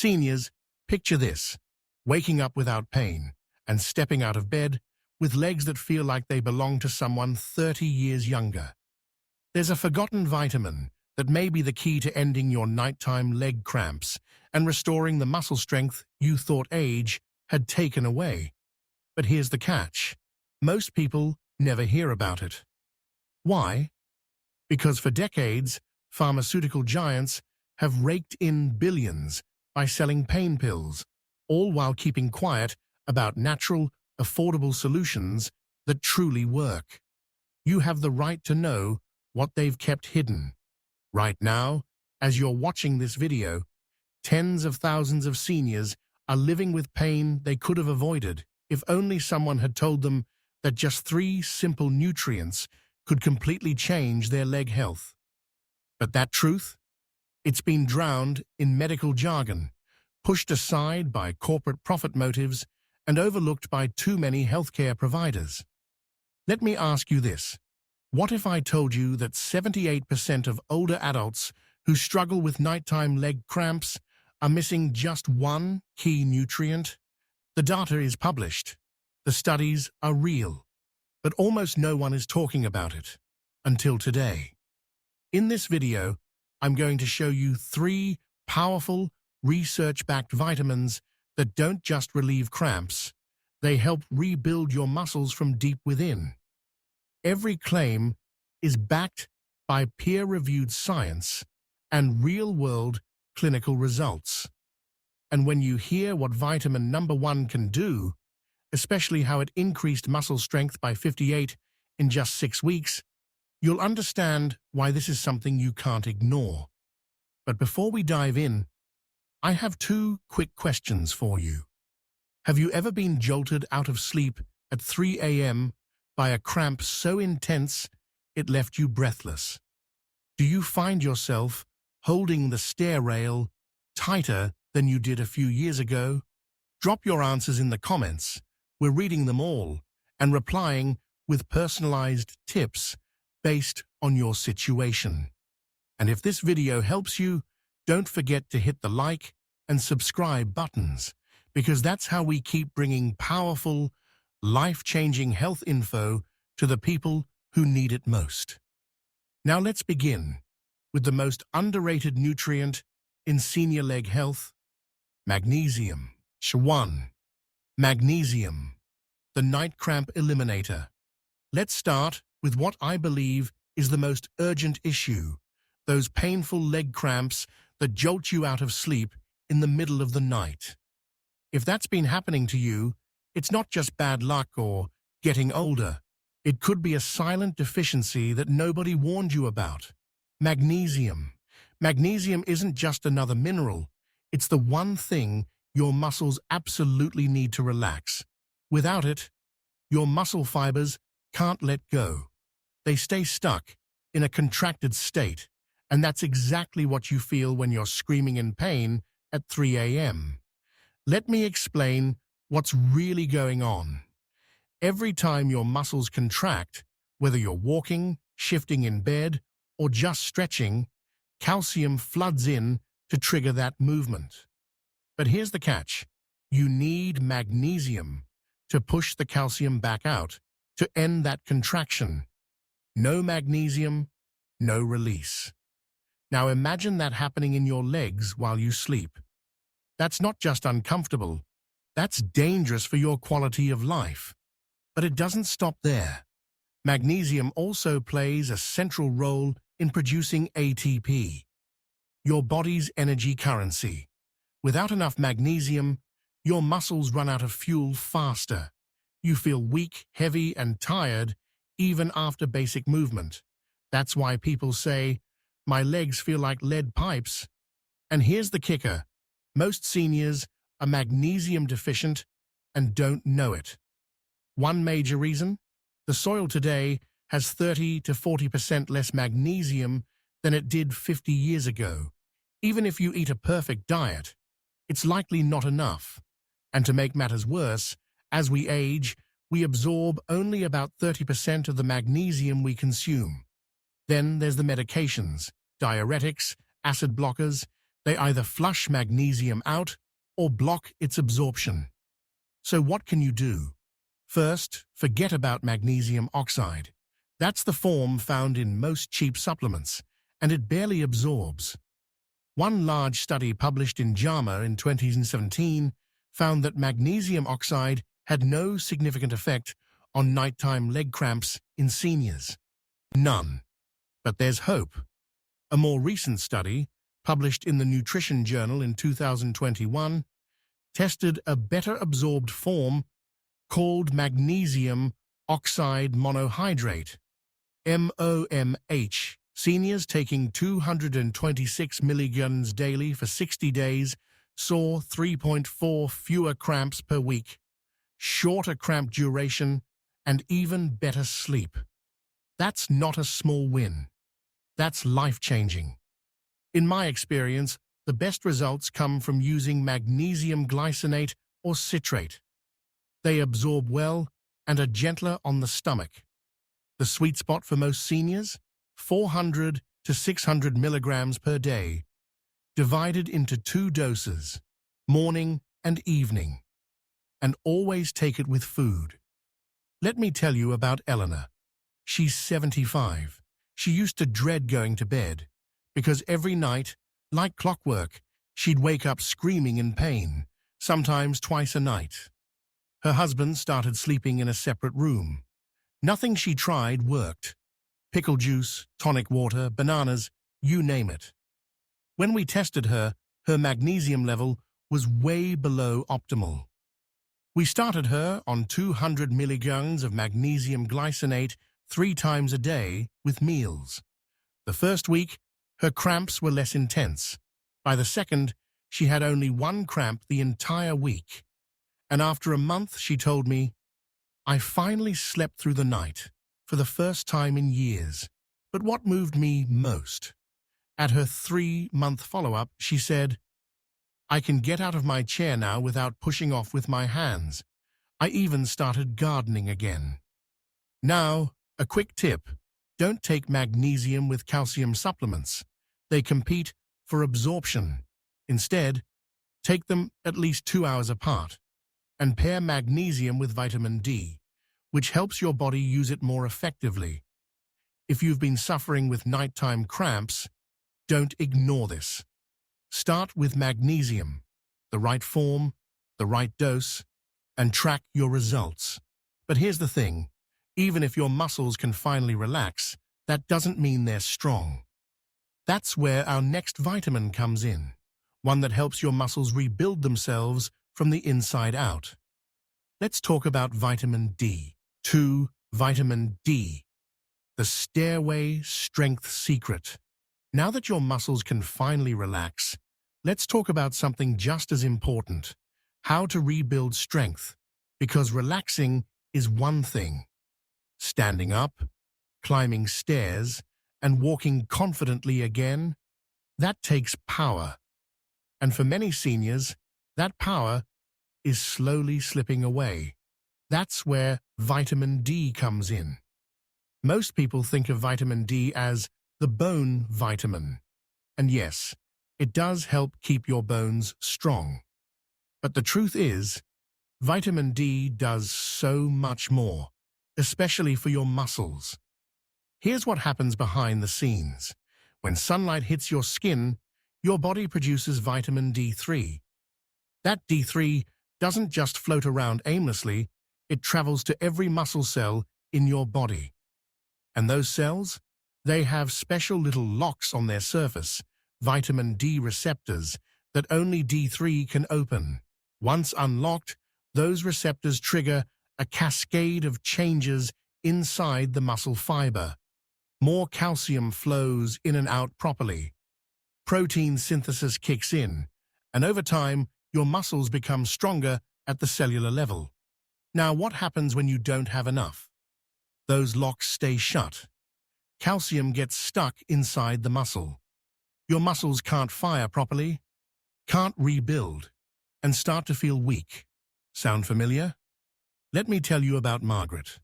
Seniors, picture this: waking up without pain and stepping out of bed with legs that feel like they belong to someone 30 years younger. There's a forgotten vitamin that may be the key to ending your nighttime leg cramps and restoring the muscle strength you thought age had taken away. But here's the catch: most people never hear about it. Why? Because for decades, pharmaceutical giants have raked in billions by selling pain pills, all while keeping quiet about natural, affordable solutions that truly work. You have the right to know what they've kept hidden. Right now, as you're watching this video, tens of thousands of seniors are living with pain they could have avoided if only someone had told them that just 3 simple nutrients could completely change their leg health. But that truth? It's been drowned in medical jargon, pushed aside by corporate profit motives, and overlooked by too many healthcare providers. Let me ask you this: what if I told you that 78% of older adults who struggle with nighttime leg cramps are missing just one key nutrient? The data is published. The studies are real. But almost no one is talking about it until today. In this video, I'm going to show you 3 powerful, research-backed vitamins that don't just relieve cramps. They help rebuild your muscles from deep within. Every claim is backed by peer-reviewed science and real-world clinical results. And when you hear what vitamin number 1 can do, especially how it increased muscle strength by 58 in just 6 weeks, you'll understand why this is something you can't ignore. But before we dive in, I have 2 quick questions for you. Have you ever been jolted out of sleep at 3 a.m. by a cramp so intense it left you breathless? Do you find yourself holding the stair rail tighter than you did a few years ago? Drop your answers in the comments. We're reading them all and replying with personalized tips based on your situation. And if this video helps you, don't forget to hit the like and subscribe buttons, because that's how we keep bringing powerful, life-changing health info to the people who need it most. Now let's begin with the most underrated nutrient in senior leg health: magnesium. 1. Magnesium, the night cramp eliminator. Let's start with what I believe is the most urgent issue: those painful leg cramps that jolt you out of sleep in the middle of the night. If that's been happening to you, it's not just bad luck or getting older. It could be a silent deficiency that nobody warned you about. Magnesium. Magnesium isn't just another mineral. It's the one thing your muscles absolutely need to relax. Without it, your muscle fibers can't let go. They stay stuck in a contracted state, and that's exactly what you feel when you're screaming in pain at 3 a.m. Let me explain what's really going on. Every time your muscles contract, whether you're walking, shifting in bed, or just stretching, calcium floods in to trigger that movement. But here's the catch: you need magnesium to push the calcium back out, to end that contraction. No magnesium, no release. Now imagine that happening in your legs while you sleep. That's not just uncomfortable, that's dangerous for your quality of life. But it doesn't stop there. Magnesium also plays a central role in producing ATP, your body's energy currency. Without enough magnesium, your muscles run out of fuel faster. You feel weak, heavy, and tired even after basic movement. That's why people say, "My legs feel like lead pipes." And here's the kicker: most seniors are magnesium deficient and don't know it. One major reason? The soil today has 30 to 40% less magnesium than it did 50 years ago. Even if you eat a perfect diet, it's likely not enough. And to make matters worse, as we age, we absorb only about 30% of the magnesium we consume. Then there's the medications, diuretics, acid blockers. They either flush magnesium out or block its absorption. So what can you do? First, forget about magnesium oxide. That's the form found in most cheap supplements, and it barely absorbs. One large study published in JAMA in 2017 found that magnesium oxide had no significant effect on nighttime leg cramps in seniors. None. But there's hope. A more recent study, published in the Nutrition Journal in 2021, tested a better absorbed form called magnesium oxide monohydrate, MOMH. Seniors taking 226 milligrams daily for 60 days saw 3.4 fewer cramps per week, shorter cramp duration, and even better sleep. That's not a small win. That's life-changing. In my experience, the best results come from using magnesium glycinate or citrate. They absorb well and are gentler on the stomach. The sweet spot for most seniors? 400 to 600 milligrams per day, divided into 2 doses, morning and evening. And always take it with food. Let me tell you about Eleanor. She's 75. She used to dread going to bed, because every night, like clockwork, she'd wake up screaming in pain, sometimes twice a night. Her husband started sleeping in a separate room. Nothing she tried worked. Pickle juice, tonic water, bananas, you name it. When we tested her, her magnesium level was way below optimal. We started her on 200 milligrams of magnesium glycinate 3 times a day with meals. The first week, her cramps were less intense. By the second, she had only 1 cramp the entire week. And after a month, she told me, "I finally slept through the night, for the first time in years." But what moved me most? At her 3-month follow-up, she said, "I can get out of my chair now without pushing off with my hands. I even started gardening again." Now, a quick tip. Don't take magnesium with calcium supplements. They compete for absorption. Instead, take them at least 2 hours apart, and pair magnesium with vitamin D, which helps your body use it more effectively. If you've been suffering with nighttime cramps, don't ignore this. Start with magnesium, the right form, the right dose, and track your results. But here's the thing, even if your muscles can finally relax, that doesn't mean they're strong. That's where our next vitamin comes in, one that helps your muscles rebuild themselves from the inside out. Let's talk about vitamin D. Vitamin D, the stairway strength secret. Now that your muscles can finally relax, let's talk about something just as important, how to rebuild strength, because relaxing is one thing. Standing up, climbing stairs, and walking confidently again, that takes power. And for many seniors, that power is slowly slipping away. That's where vitamin D comes in. Most people think of vitamin D as the bone vitamin. And yes, it does help keep your bones strong. But the truth is, vitamin D does so much more, especially for your muscles. Here's what happens behind the scenes. When sunlight hits your skin, your body produces vitamin D3. That D3 doesn't just float around aimlessly, it travels to every muscle cell in your body. And those cells? They have special little locks on their surface, vitamin D receptors, that only D3 can open. Once unlocked, those receptors trigger a cascade of changes inside the muscle fiber. More calcium flows in and out properly. Protein synthesis kicks in, and over time, your muscles become stronger at the cellular level. Now, what happens when you don't have enough? Those locks stay shut. Calcium gets stuck inside the muscle. Your muscles can't fire properly, can't rebuild, and start to feel weak. Sound familiar? Let me tell you about Margaret.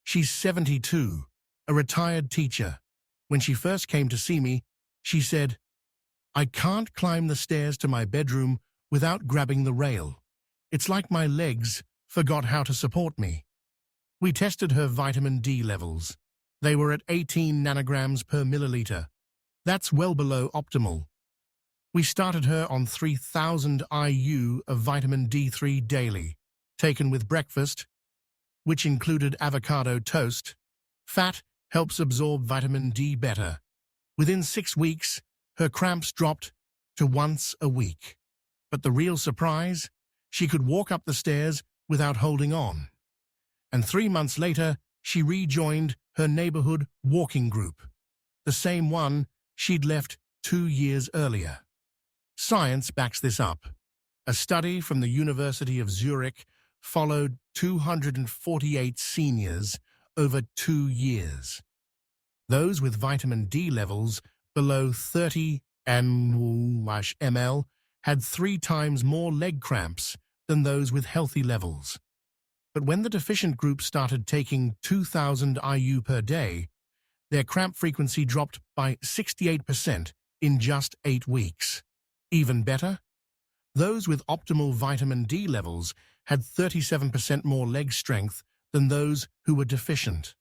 She's 72, a retired teacher. When she first came to see me, she said, I can't climb the stairs to my bedroom without grabbing the rail. It's like my legs forgot how to support me. We tested her vitamin D levels. They were at 18 nanograms per milliliter. That's well below optimal. We started her on 3,000 IU of vitamin D3 daily, taken with breakfast, which included avocado toast. Fat helps absorb vitamin D better. Within 6 weeks, her cramps dropped to once a week. But the real surprise, she could walk up the stairs without holding on. And 3 months later, she rejoined her neighborhood walking group, the same one she'd left 2 years earlier. Science backs this up. A study from the University of Zurich followed 248 seniors over 2 years. Those with vitamin D levels below 30 ml had 3 times more leg cramps than those with healthy levels. But when the deficient group started taking 2,000 IU per day, their cramp frequency dropped by 68% in just 8 weeks. Even better, those with optimal vitamin D levels had 37% more leg strength than those who were deficient.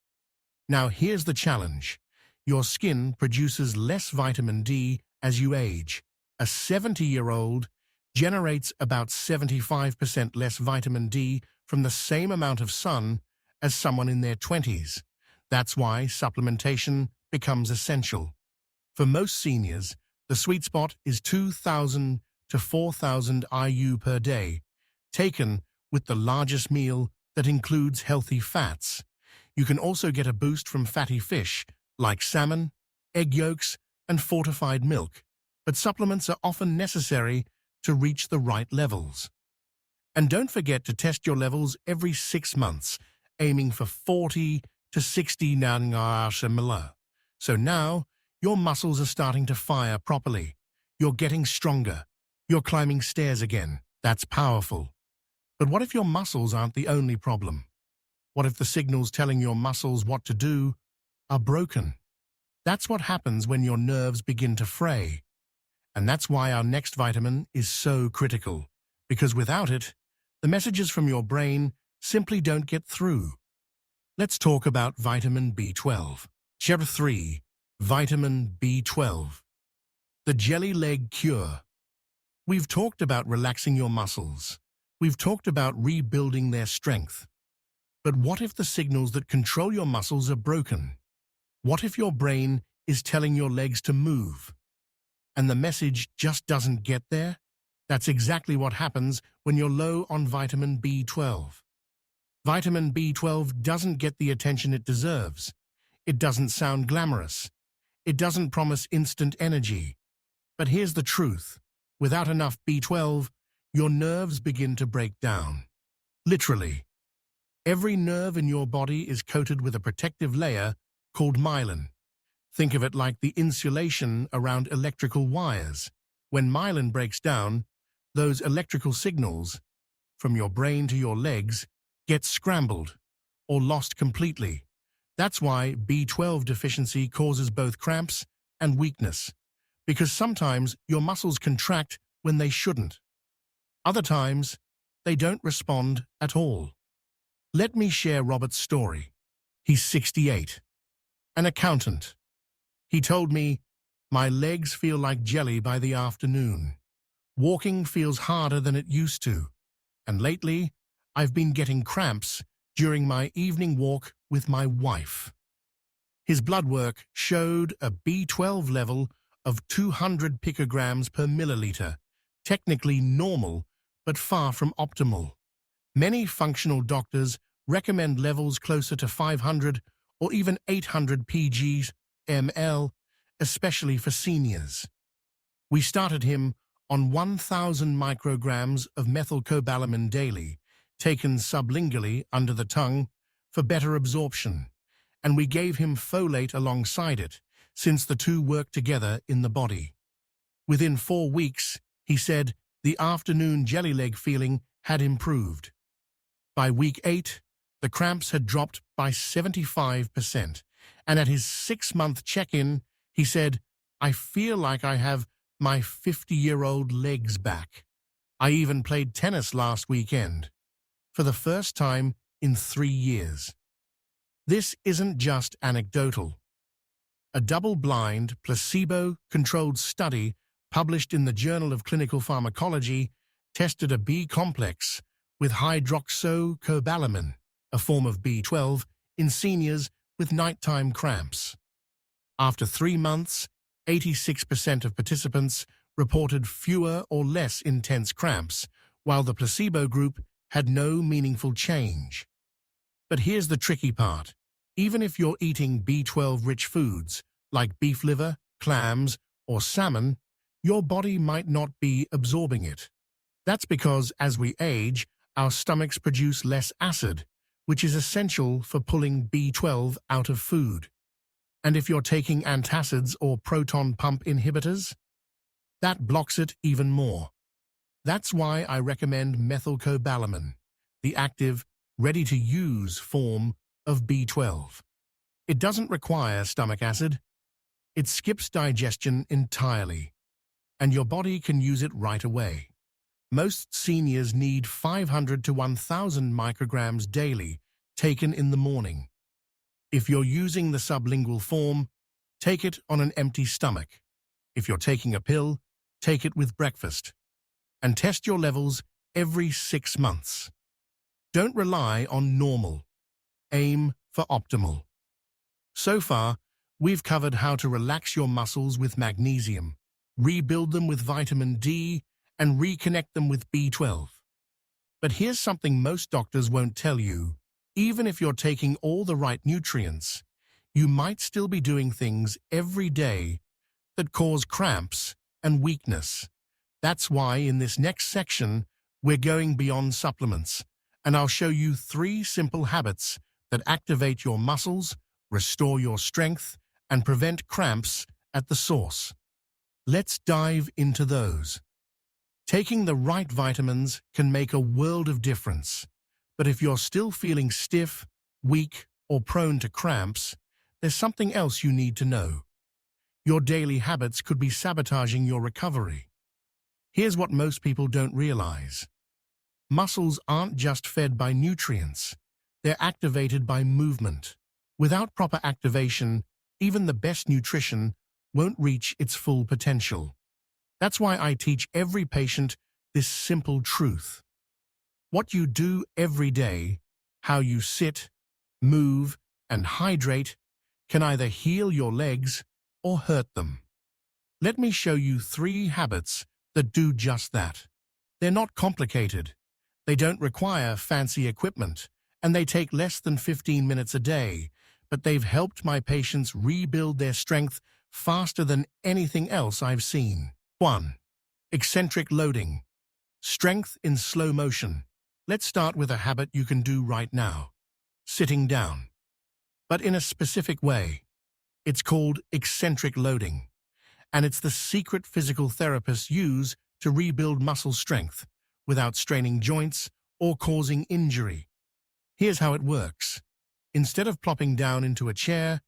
Now here's the challenge. Your skin produces less vitamin D as you age. A 70-year-old generates about 75% less vitamin D from the same amount of sun as someone in their 20s. That's why supplementation becomes essential. For most seniors, the sweet spot is 2,000 to 4,000 IU per day, taken with the largest meal that includes healthy fats. You can also get a boost from fatty fish, like salmon, egg yolks, and fortified milk, but supplements are often necessary to reach the right levels. And don't forget to test your levels every 6 months, aiming for 40 to 60 nanomolar. So now, your muscles are starting to fire properly. You're getting stronger. You're climbing stairs again. That's powerful. But what if your muscles aren't the only problem? What if the signals telling your muscles what to do are broken? That's what happens when your nerves begin to fray. And that's why our next vitamin is so critical. Because without it, the messages from your brain simply don't get through. Let's talk about vitamin B12. Chapter 3. Vitamin B12. The jelly leg cure. We've talked about relaxing your muscles. We've talked about rebuilding their strength. But what if the signals that control your muscles are broken? What if your brain is telling your legs to move, and the message just doesn't get there? That's exactly what happens when you're low on vitamin B12. Vitamin B12 doesn't get the attention it deserves. It doesn't sound glamorous. It doesn't promise instant energy. But here's the truth. Without enough B12, your nerves begin to break down. Literally. Every nerve in your body is coated with a protective layer called myelin. Think of it like the insulation around electrical wires. When myelin breaks down, those electrical signals, from your brain to your legs, get scrambled or lost completely. That's why B12 deficiency causes both cramps and weakness, because sometimes your muscles contract when they shouldn't. Other times, they don't respond at all. Let me share Robert's story. He's 68, an accountant. He told me, "My legs feel like jelly by the afternoon. Walking feels harder than it used to, and lately, I've been getting cramps during my evening walk with my wife." His blood work showed a B12 level of 200 picograms per milliliter, technically normal, but far from optimal. Many functional doctors recommend levels closer to 500 or even 800 pg/ml, especially for seniors. We started him on 1,000 micrograms of methylcobalamin daily, taken sublingually under the tongue for better absorption, and we gave him folate alongside it, since the two work together in the body. Within 4 weeks, he said the afternoon jelly leg feeling had improved. By week 8, the cramps had dropped by 75%, and at his 6-month check-in, he said, "I feel like I have my 50-year-old legs back. I even played tennis last weekend, for the first time in 3 years. This isn't just anecdotal. A double-blind, placebo-controlled study published in the Journal of Clinical Pharmacology tested a B complex with hydroxycobalamin, a form of B12, in seniors with nighttime cramps. After 3 months, 86% of participants reported fewer or less intense cramps, while the placebo group had no meaningful change. But here's the tricky part. Even if you're eating B12-rich foods, like beef liver, clams, or salmon, your body might not be absorbing it. That's because, as we age, our stomachs produce less acid, which is essential for pulling B12 out of food. And if you're taking antacids or proton pump inhibitors, that blocks it even more. That's why I recommend methylcobalamin, the active, ready-to-use form of B12. It doesn't require stomach acid. It skips digestion entirely, and your body can use it right away. Most seniors need 500 to 1,000 micrograms daily, taken in the morning. If you're using the sublingual form, take it on an empty stomach. If you're taking a pill, take it with breakfast. And test your levels every 6 months. Don't rely on normal. Aim for optimal. So far, we've covered how to relax your muscles with magnesium, rebuild them with vitamin D, and reconnect them with B12. But here's something most doctors won't tell you. Even if you're taking all the right nutrients, you might still be doing things every day that cause cramps and weakness. That's why in this next section, we're going beyond supplements, and I'll show you 3 simple habits that activate your muscles, restore your strength, and prevent cramps at the source. Let's dive into those. Taking the right vitamins can make a world of difference, but if you're still feeling stiff, weak, or prone to cramps, there's something else you need to know. Your daily habits could be sabotaging your recovery. Here's what most people don't realize. Muscles aren't just fed by nutrients. They're activated by movement. Without proper activation, even the best nutrition won't reach its full potential. That's why I teach every patient this simple truth. What you do every day, how you sit, move, and hydrate, can either heal your legs or hurt them. Let me show you 3 habits that do just that. They're not complicated. They don't require fancy equipment, and they take less than 15 minutes a day, but they've helped my patients rebuild their strength faster than anything else I've seen. 1. Eccentric loading. Strength in slow motion. Let's start with a habit you can do right now. Sitting down. But in a specific way. It's called eccentric loading, and it's the secret physical therapists use to rebuild muscle strength without straining joints or causing injury. Here's how it works. Instead of plopping down into a chair,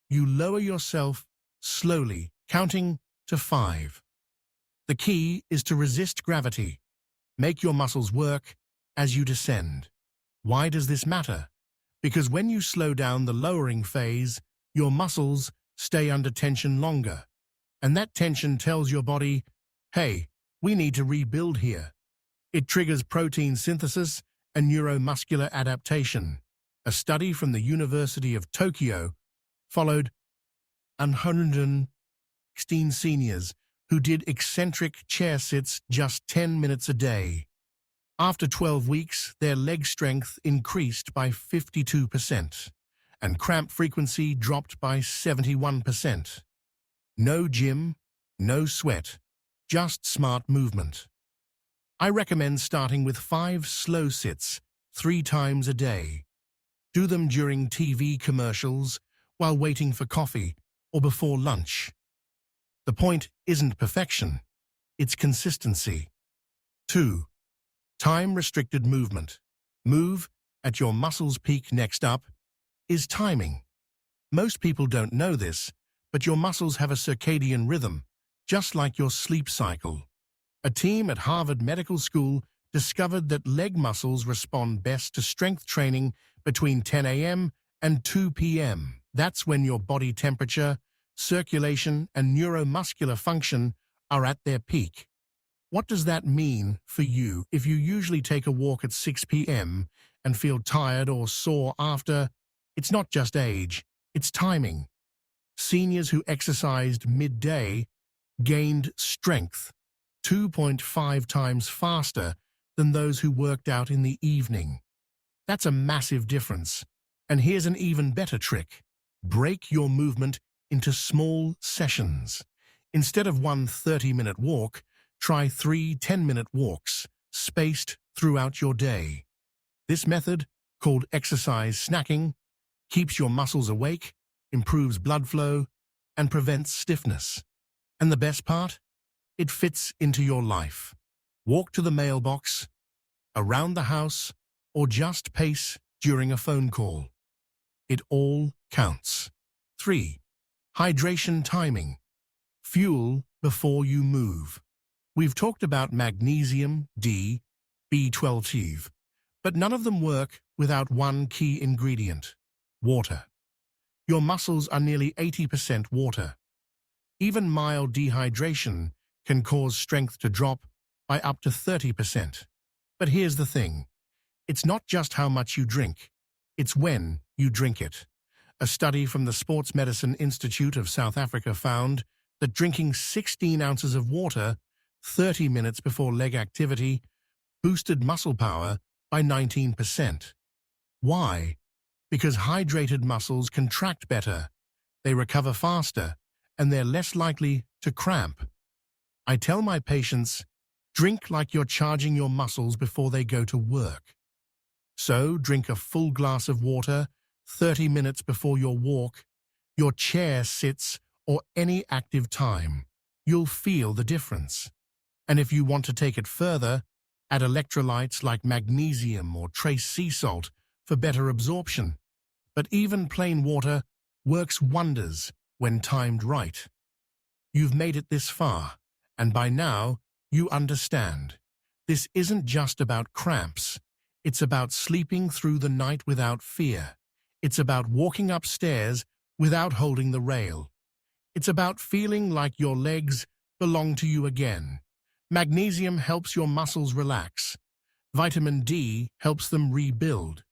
you lower yourself slowly, counting to 5. The key is to resist gravity. Make your muscles work as you descend. Why does this matter? Because when you slow down the lowering phase, your muscles stay under tension longer. And that tension tells your body, hey, we need to rebuild here. It triggers protein synthesis and neuromuscular adaptation. A study from the University of Tokyo followed 116 seniors who did eccentric chair sits just 10 minutes a day. After 12 weeks, their leg strength increased by 52%, and cramp frequency dropped by 71%. No gym, no sweat, just smart movement. I recommend starting with 5 slow sits 3 times a day. Do them during TV commercials, while waiting for coffee, or before lunch. The point isn't perfection, it's consistency. 2. Time-restricted movement. Move at your muscle's peak. Next up is timing. Most people don't know this, but your muscles have a circadian rhythm, just like your sleep cycle. A team at Harvard Medical School discovered that leg muscles respond best to strength training between 10 a.m. and 2 p.m. That's when your body temperature, circulation, and neuromuscular function are at their peak. What does that mean for you if you usually take a walk at 6 p.m. and feel tired or sore after? It's not just age, it's timing. Seniors who exercised midday gained strength 2.5 times faster than those who worked out in the evening. That's a massive difference. And here's an even better trick. Break your movement into small sessions. Instead of one 30-minute walk, try 3 10-minute walks, spaced throughout your day. This method, called exercise snacking, keeps your muscles awake, improves blood flow, and prevents stiffness. And the best part? It fits into your life. Walk to the mailbox, around the house, or just pace during a phone call. It all counts. 3. Hydration timing. Fuel before you move. We've talked about magnesium, D, B12, but none of them work without one key ingredient: water. Your muscles are nearly 80% water. Even mild dehydration can cause strength to drop by up to 30%. But here's the thing. It's not just how much you drink. It's when you drink it. A study from the Sports Medicine Institute of South Africa found that drinking 16 ounces of water 30 minutes before leg activity boosted muscle power by 19%. Why? Because hydrated muscles contract better, they recover faster, and they're less likely to cramp. I tell my patients, drink like you're charging your muscles before they go to work. So drink a full glass of water 30 minutes before your walk, your chair sits, or any active time. You'll feel the difference. And if you want to take it further, add electrolytes like magnesium or trace sea salt for better absorption. But even plain water works wonders when timed right. You've made it this far, and by now you understand. This isn't just about cramps. It's about sleeping through the night without fear. It's about walking upstairs without holding the rail. It's about feeling like your legs belong to you again. Magnesium helps your muscles relax. Vitamin D helps them rebuild.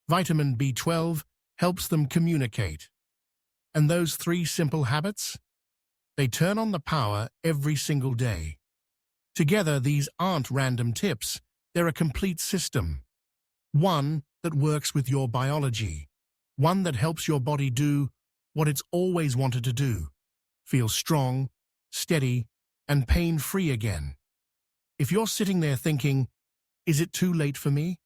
Vitamin B12 helps them communicate. And those 3 simple habits? They turn on the power every single day. Together, these aren't random tips. They're a complete system. One that works with your biology. One that helps your body do what it's always wanted to do. Feel strong, steady, and pain-free again. If you're sitting there thinking, is it too late for me?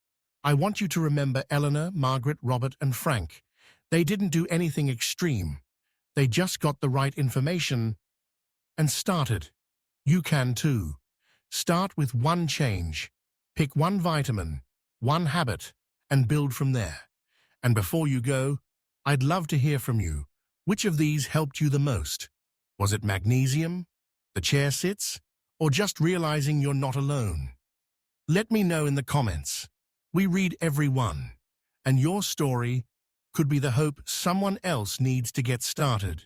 I want you to remember Eleanor, Margaret, Robert, and Frank. They didn't do anything extreme. They just got the right information and started. You can too. Start with one change. Pick one vitamin, one habit, and build from there. And before you go, I'd love to hear from you. Which of these helped you the most? Was it magnesium, the chair sits, or just realizing you're not alone? Let me know in the comments. We read every one, and your story could be the hope someone else needs to get started.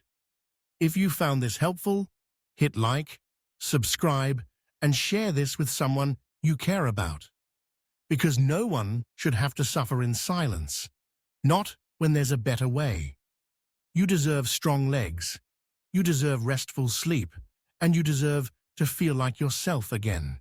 If you found this helpful, hit like, subscribe, and share this with someone you care about. Because no one should have to suffer in silence, not when there's a better way. You deserve strong legs, you deserve restful sleep, and you deserve to feel like yourself again.